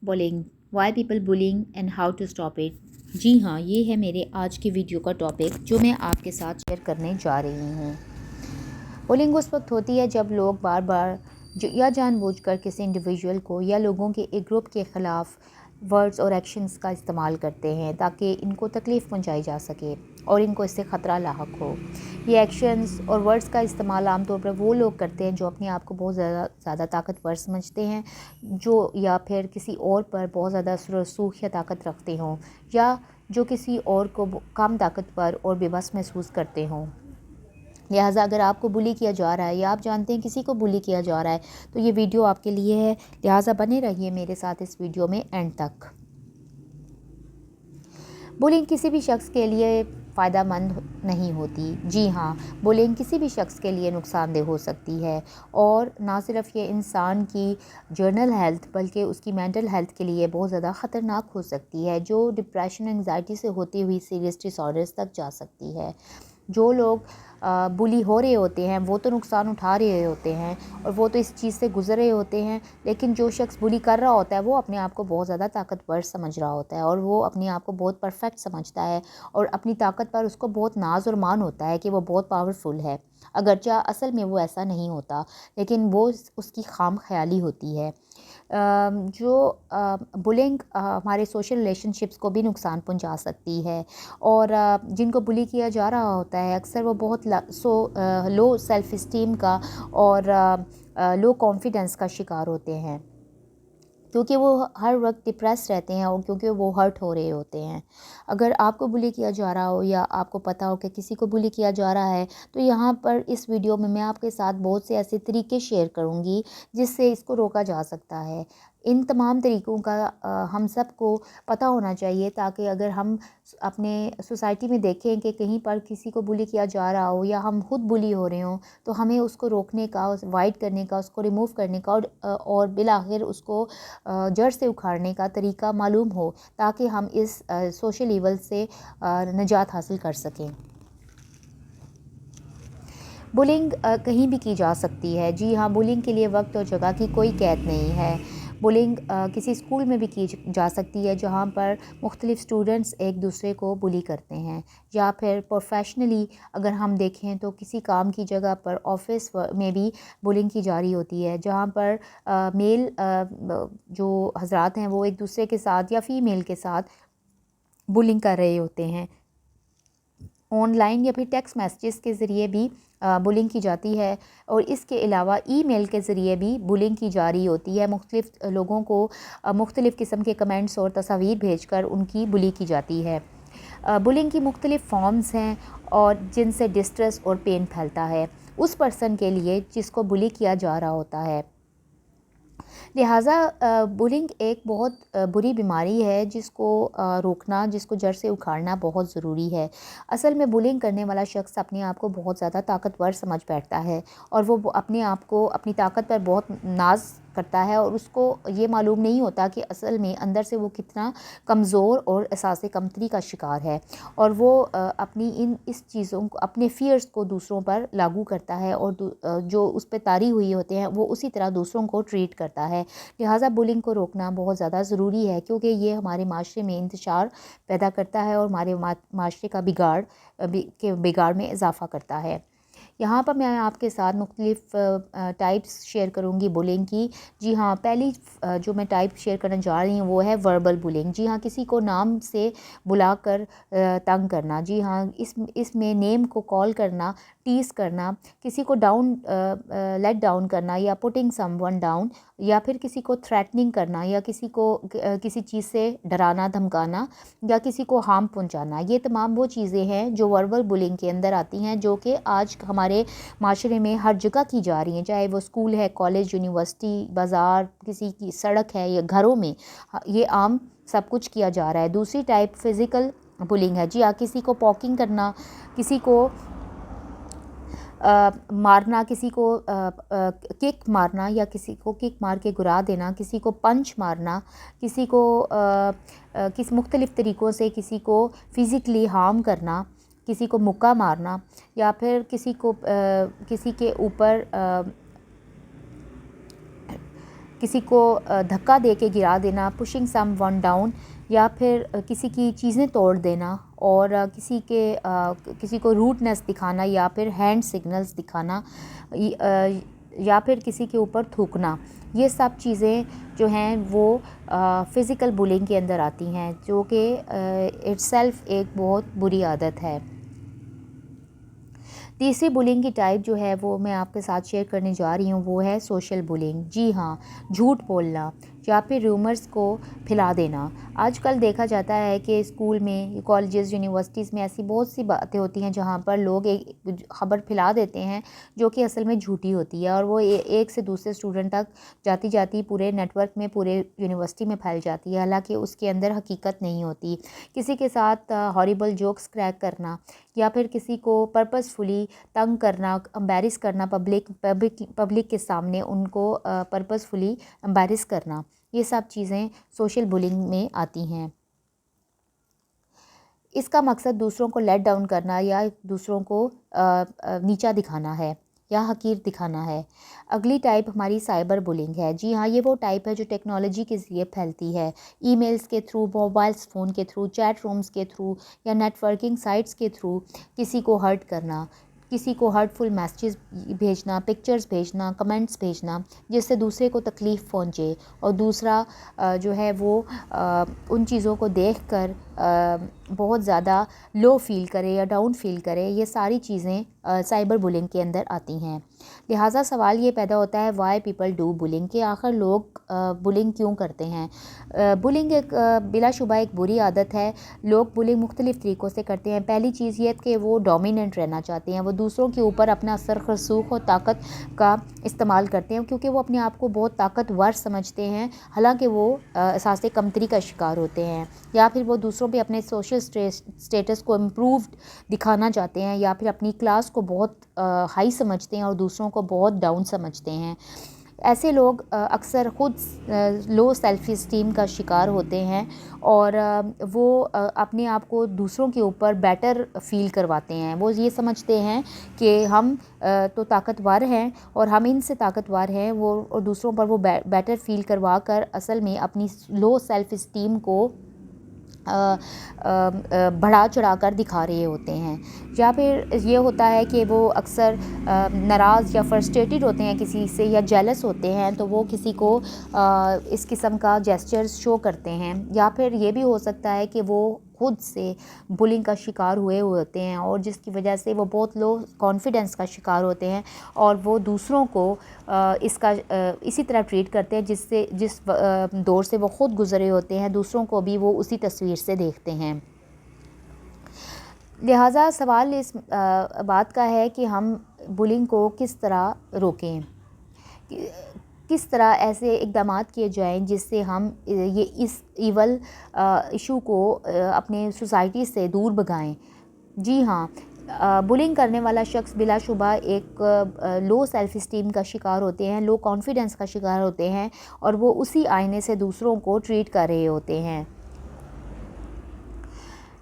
Bowling why people bullying and how to stop it. جی ہاں، یہ ہے میرے آج کی ویڈیو کا ٹاپک جو میں آپ کے ساتھ شیئر کرنے جا رہی ہوں۔ بولنگ اس وقت ہوتی ہے جب لوگ بار بار یا جان بوجھ کر کسی انڈیویجول کو یا لوگوں کے ایک گروپ کے خلاف ورڈز اور ایکشنز کا استعمال کرتے ہیں تاکہ ان کو تکلیف پہنچائی جا سکے اور ان کو اس سے خطرہ لاحق ہو۔ یہ ایکشنز اور ورڈز کا استعمال عام طور پر وہ لوگ کرتے ہیں جو اپنے آپ کو بہت زیادہ طاقتور سمجھتے ہیں، جو یا پھر کسی اور پر بہت زیادہ اثر و رسوخ یا طاقت رکھتے ہوں، یا جو کسی اور کو کم طاقتور اور بے بس محسوس کرتے ہوں۔ لہٰذا اگر آپ کو بلی کیا جا رہا ہے یا آپ جانتے ہیں کسی کو بلی کیا جا رہا ہے تو یہ ویڈیو آپ کے لیے ہے، لہٰذا بنے رہیے میرے ساتھ اس ویڈیو میں اینڈ تک۔ بولنگ کسی بھی شخص کے لیے فائدہ مند نہیں ہوتی۔ جی ہاں، بولنگ کسی بھی شخص کے لیے نقصان دہ ہو سکتی ہے، اور نہ صرف یہ انسان کی جنرل ہیلتھ بلکہ اس کی مینٹل ہیلتھ کے لیے بہت زیادہ خطرناک ہو سکتی ہے، جو ڈپریشن انگزائٹی سے ہوتی ہوئی سیریس ڈس آرڈرز تک جا سکتی ہے۔ جو لوگ بلی ہو رہے ہوتے ہیں وہ تو نقصان اٹھا رہے ہوتے ہیں اور وہ تو اس چیز سے گزر رہے ہوتے ہیں، لیکن جو شخص بلی کر رہا ہوتا ہے وہ اپنے آپ کو بہت زیادہ طاقتور سمجھ رہا ہوتا ہے اور وہ اپنے آپ کو بہت پرفیکٹ سمجھتا ہے، اور اپنی طاقت پر اس کو بہت ناز اور مان ہوتا ہے کہ وہ بہت پاورفل ہے، اگرچہ اصل میں وہ ایسا نہیں ہوتا، لیکن وہ اس کی خام خیالی ہوتی ہے۔ جو بلنگ ہمارے سوشل ریلیشن شپس کو بھی نقصان پہنچا سکتی ہے، اور جن کو بلی کیا جا رہا ہوتا ہے اکثر وہ بہت لو سیلف اسٹیم کا اور لو کانفیڈنس کا شکار ہوتے ہیں، کیونکہ وہ ہر وقت ڈپریس رہتے ہیں اور کیونکہ وہ ہرٹ ہو رہے ہوتے ہیں۔ اگر آپ کو بلی کیا جا رہا ہو یا آپ کو پتہ ہو کہ کسی کو بلی کیا جا رہا ہے تو یہاں پر اس ویڈیو میں آپ کے ساتھ بہت سے ایسے طریقے شیئر کروں گی جس سے اس کو روکا جا سکتا ہے۔ ان تمام طریقوں کا ہم سب کو پتہ ہونا چاہیے تاکہ اگر ہم اپنے سوسائٹی میں دیکھیں کہ کہیں پر کسی کو بلی کیا جا رہا ہو یا ہم خود بلی ہو رہے ہوں تو ہمیں اس کو روکنے کا، اوائڈ کرنے کا، اس کو ریموو کرنے کا اور بالآخر اس کو جڑ سے اکھاڑنے کا طریقہ معلوم ہو تاکہ ہم اس سوشل ایول سے نجات حاصل کر سکیں۔ بولنگ کہیں بھی کی جا سکتی ہے۔ جی ہاں، بولنگ کے لیے وقت اور جگہ کی کوئی قید نہیں ہے۔ بولنگ کسی اسکول میں بھی کی جا سکتی ہے جہاں پر مختلف اسٹوڈنٹس ایک دوسرے کو بلی کرتے ہیں، یا پھر پروفیشنلی اگر ہم دیکھیں تو کسی کام کی جگہ پر آفس میں بھی بولنگ کی جاری ہوتی ہے، جہاں پر میل جو حضرات ہیں وہ ایک دوسرے کے ساتھ یا فیمیل کے ساتھ بولنگ کر رہے ہوتے ہیں۔ آن لائن یا پھر ٹیکسٹ میسیجز کے ذریعے بھی بولنگ کی جاتی ہے، اور اس کے علاوہ ای میل کے ذریعے بھی بولنگ کی جاری ہوتی ہے۔ مختلف لوگوں کو مختلف قسم کے کمنٹس اور تصاویر بھیج کر ان کی بلی کی جاتی ہے۔ بولنگ کی مختلف فارمز ہیں اور جن سے ڈسٹریس اور پین پھیلتا ہے اس پرسن کے لیے جس کو بلی کیا جا رہا ہوتا ہے۔ لہٰذا بولنگ ایک بہت بری بیماری ہے جس کو روکنا، جس کو جڑ سے اکھاڑنا بہت ضروری ہے۔ اصل میں بولنگ کرنے والا شخص اپنے آپ کو بہت زیادہ طاقتور سمجھ بیٹھتا ہے، اور وہ اپنے آپ کو اپنی طاقت پر بہت ناز کرتا ہے، اور اس کو یہ معلوم نہیں ہوتا کہ اصل میں اندر سے وہ کتنا کمزور اور احساس کمتری کا شکار ہے، اور وہ اپنی اس چیزوں کو، اپنے فیئرز کو دوسروں پر لاگو کرتا ہے، اور جو اس پہ طاری ہوئی ہوتے ہیں وہ اسی طرح دوسروں کو ٹریٹ کرتا ہے۔ لہٰذا بولنگ کو روکنا بہت زیادہ ضروری ہے، کیونکہ یہ ہمارے معاشرے میں انتشار پیدا کرتا ہے اور ہمارے معاشرے کا بگاڑ میں اضافہ کرتا ہے۔ یہاں پر میں آپ کے ساتھ مختلف ٹائپس شیئر کروں گی بولنگ کی۔ جی ہاں، پہلی جو میں ٹائپ شیئر کرنے جا رہی ہوں وہ ہے وربل بولنگ۔ جی ہاں، کسی کو نام سے بلا کر تنگ کرنا۔ جی ہاں، اس میں نیم کو کال کرنا، ٹیز کرنا، کسی کو لیٹ ڈاؤن کرنا یا پٹنگ سم ون ڈاؤن، یا پھر کسی کو تھریٹننگ کرنا، یا کسی کو کسی چیز سے ڈرانا دھمکانا، یا کسی کو ہارم پہنچانا۔ یہ تمام وہ چیزیں ہیں جو وربل بولنگ کے اندر آتی ہیں، جو کہ آج ہمارے معاشرے میں ہر جگہ کی جا رہی ہیں، چاہے وہ اسکول ہے، کالج، یونیورسٹی، بازار، کسی کی سڑک ہے یا گھروں میں، یہ عام سب کچھ کیا جا رہا ہے۔ دوسری ٹائپ فزیکل بولنگ ہے۔ جی ہاں، کسی کو پوکنگ کرنا، کسی کو مارنا، کسی کو کک مارنا یا کسی کو کک مار کے گرا دینا، کسی کو پنچ مارنا، کسی کو مختلف طریقوں سے کسی کو فزیکلی ہارم کرنا، کسی کو مکہ مارنا، یا پھر کسی کے اوپر کسی کو دھکا دے کے گرا دینا، پشنگ سم ون ڈاؤن، یا پھر کسی کی چیزیں توڑ دینا، اور کسی کو روڈنس دکھانا، یا پھر ہینڈ سگنلز دکھانا، یا پھر کسی کے اوپر تھوکنا. یہ سب چیزیں جو ہیں وہ فزیکل بولنگ کے اندر آتی ہیں، جو کہ اٹ سیلف ایک بہت بری عادت ہے. تیسری بولنگ کی ٹائپ جو ہے وہ میں آپ کے ساتھ شیئر کرنے جا رہی ہوں، وہ ہے سوشل بولنگ. جی ہاں، جھوٹ بولنا یا پھر رومرز کو پھیلا دینا. آج کل دیکھا جاتا ہے کہ اسکول میں، کالجز، یونیورسٹیز میں ایسی بہت سی باتیں ہوتی ہیں جہاں پر لوگ ایک خبر پھیلا دیتے ہیں جو کہ اصل میں جھوٹی ہوتی ہے، اور وہ ایک سے دوسرے اسٹوڈنٹ تک جاتی جاتی پورے نیٹ ورک میں، پورے یونیورسٹی میں پھیل جاتی ہے، حالانکہ اس کے اندر حقیقت نہیں ہوتی. کسی کے ساتھ ہاریبل جوکس کریک کرنا، یا پھر کسی کو پرپسفلی تنگ کرنا، امبیرس کرنا، پبلک کے سامنے ان کو پرپسفلی امبیرس کرنا، یہ سب چیزیں سوشل بولنگ میں آتی ہیں. اس کا مقصد دوسروں کو لیٹ ڈاؤن کرنا یا دوسروں کو نیچا دکھانا ہے یا حقیر دکھانا ہے. اگلی ٹائپ ہماری سائبر بولنگ ہے. جی ہاں، یہ وہ ٹائپ ہے جو ٹیکنالوجی کے ذریعے پھیلتی ہے، ای میلز کے تھرو، موبائل فون کے تھرو، چیٹ رومز کے تھرو، یا نیٹ ورکنگ سائٹس کے تھرو کسی کو ہرٹ کرنا، کسی کو ہرٹفل میسیجز بھیجنا، پکچرز بھیجنا، کمنٹس بھیجنا، جس سے دوسرے کو تکلیف پہنچے اور دوسرا جو ہے وہ ان چیزوں کو دیکھ کر بہت زیادہ لو فیل کرے یا ڈاؤن فیل کرے. یہ ساری چیزیں سائبر بولنگ کے اندر آتی ہیں. لہٰذا سوال یہ پیدا ہوتا ہے، وائی پیپل ڈو بولنگ، کہ آخر لوگ بولنگ کیوں کرتے ہیں. بولنگ ایک بلا شبہ ایک بری عادت ہے. لوگ بولنگ مختلف طریقوں سے کرتے ہیں. پہلی چیز یہ ہے کہ وہ ڈومیننٹ رہنا چاہتے ہیں، وہ دوسروں کے اوپر اپنا اثر رسوخ اور طاقت کا استعمال کرتے ہیں، کیونکہ وہ اپنے آپ کو بہت طاقتور سمجھتے ہیں، حالانکہ وہ احساس کمتری کا شکار ہوتے ہیں. یا پھر وہ دوسروں پہ اپنے سوشل اسٹیٹس کو امپرووڈ دکھانا چاہتے ہیں، یا پھر اپنی کلاس کو بہت ہائی سمجھتے ہیں اور دوسروں کو بہت ڈاؤن سمجھتے ہیں. ایسے لوگ اکثر خود لو سیلف اسٹیم کا شکار ہوتے ہیں، اور وہ اپنے آپ کو دوسروں کے اوپر بیٹر فیل کرواتے ہیں. وہ یہ سمجھتے ہیں کہ ہم تو طاقتور ہیں اور ہم ان سے طاقتور ہیں، وہ اور دوسروں پر وہ بیٹر فیل کروا کر اصل میں اپنی لو سیلف اسٹیم کو بڑھا چڑھا کر دکھا رہے ہوتے ہیں. یا پھر یہ ہوتا ہے کہ وہ اکثر ناراض یا فرسٹریٹڈ ہوتے ہیں کسی سے، یا جیلس ہوتے ہیں، تو وہ کسی کو اس قسم کا جیسچرز شو کرتے ہیں. یا پھر یہ بھی ہو سکتا ہے کہ وہ خود سے بولنگ کا شکار ہوئے ہوتے ہیں، اور جس کی وجہ سے وہ بہت لو کانفیڈنس کا شکار ہوتے ہیں، اور وہ دوسروں کو اسی طرح ٹریٹ کرتے ہیں جس دور سے وہ خود گزرے ہوتے ہیں، دوسروں کو بھی وہ اسی تصویر سے دیکھتے ہیں. لہٰذا سوال اس بات کا ہے کہ ہم بولنگ کو کس طرح روکیں، کس طرح ایسے اقدامات کیے جائیں جس سے ہم اس ایول ایشو کو اپنے سوسائٹی سے دور بھگائیں. جی ہاں، بولنگ کرنے والا شخص بلا شبہ ایک لو سیلف اسٹیم کا شکار ہوتے ہیں، لو کانفیڈنس کا شکار ہوتے ہیں، اور وہ اسی آئینے سے دوسروں کو ٹریٹ کر رہے ہوتے ہیں.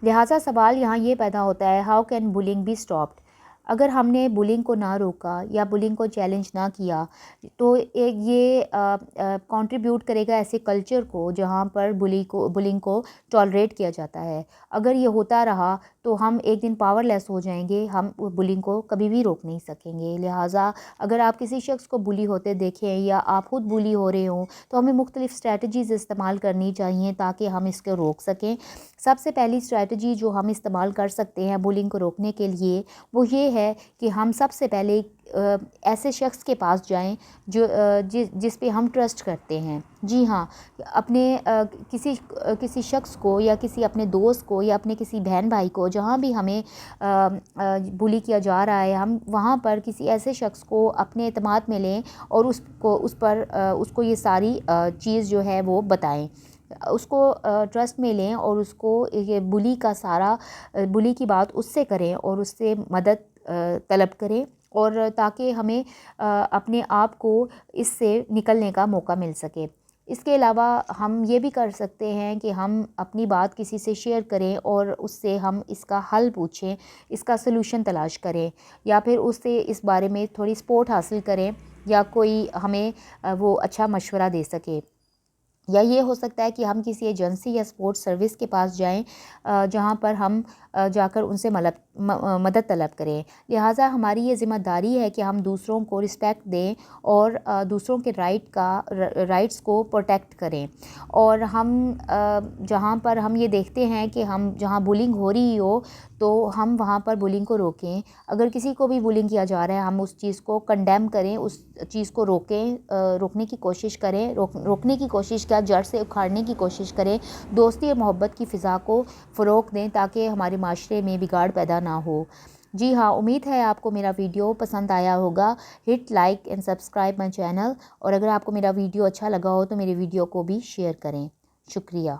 لہٰذا سوال یہاں یہ پیدا ہوتا ہے، how can bullying be stopped. اگر ہم نے بولنگ کو نہ روکا یا بولنگ کو چیلنج نہ کیا تو یہ کنٹریبیوٹ کرے گا ایسے کلچر کو جہاں پر بولنگ کو ٹالریٹ کیا جاتا ہے. اگر یہ ہوتا رہا تو ہم ایک دن پاور لیس ہو جائیں گے، ہم بولنگ کو کبھی بھی روک نہیں سکیں گے. لہٰذا اگر آپ کسی شخص کو بولی ہوتے دیکھیں یا آپ خود بولی ہو رہے ہوں تو ہمیں مختلف اسٹریٹجیز استعمال کرنی چاہیے تاکہ ہم اس کو روک سکیں. سب سے پہلی اسٹریٹجی جو ہم استعمال کر سکتے ہیں بولنگ کو روکنے کے لیے وہ یہ ہے کہ ہم سب سے پہلے ایسے شخص کے پاس جائیں جس پہ ہم ٹرسٹ کرتے ہیں. جی ہاں، اپنے کسی شخص کو یا کسی اپنے دوست کو یا اپنے کسی بہن بھائی کو جہاں بھی ہمیں بولی کیا جا رہا ہے، ہم وہاں پر کسی ایسے شخص کو اپنے اعتماد میں لیں اور اس کو یہ ساری چیز جو ہے وہ بتائیں، اس کو ٹرسٹ میں لیں اور اس کو یہ بولی کی بات اس سے کریں اور اس سے مدد طلب کریں، اور تاکہ ہمیں اپنے آپ کو اس سے نکلنے کا موقع مل سکے. اس کے علاوہ ہم یہ بھی کر سکتے ہیں کہ ہم اپنی بات کسی سے شیئر کریں اور اس سے ہم اس کا حل پوچھیں، اس کا سلوشن تلاش کریں، یا پھر اس سے اس بارے میں تھوڑی سپورٹ حاصل کریں، یا کوئی ہمیں وہ اچھا مشورہ دے سکے، یا یہ ہو سکتا ہے کہ ہم کسی ایجنسی یا سپورٹ سروس کے پاس جائیں جہاں پر ہم جا کر ان سے مدد طلب کریں۔ لہٰذا ہماری یہ ذمہ داری ہے کہ ہم دوسروں کو رسپیکٹ دیں اور دوسروں کے رائٹس کو پروٹیکٹ کریں، اور ہم جہاں پر ہم یہ دیکھتے ہیں کہ جہاں بولنگ ہو رہی ہو تو ہم وہاں پر بولنگ کو روکیں۔ اگر کسی کو بھی بولنگ کیا جا رہا ہے ہم اس چیز کو کنڈیم کریں، اس چیز کو روکنے کی کوشش کریں، روکنے کی کوشش کیا جڑ سے اکھاڑنے کی کوشش کریں، دوستی اور محبت کی فضا کو فروغ دیں تاکہ ہمارے معاشرے میں بگاڑ پیدا نہ ہو۔ جی ہاں، امید ہے آپ کو میرا ویڈیو پسند آیا ہوگا۔ Hit like and subscribe my channel, اور اگر آپ کو میرا ویڈیو اچھا لگا ہو تو میرے ویڈیو کو بھی شیئر کریں۔ شکریہ۔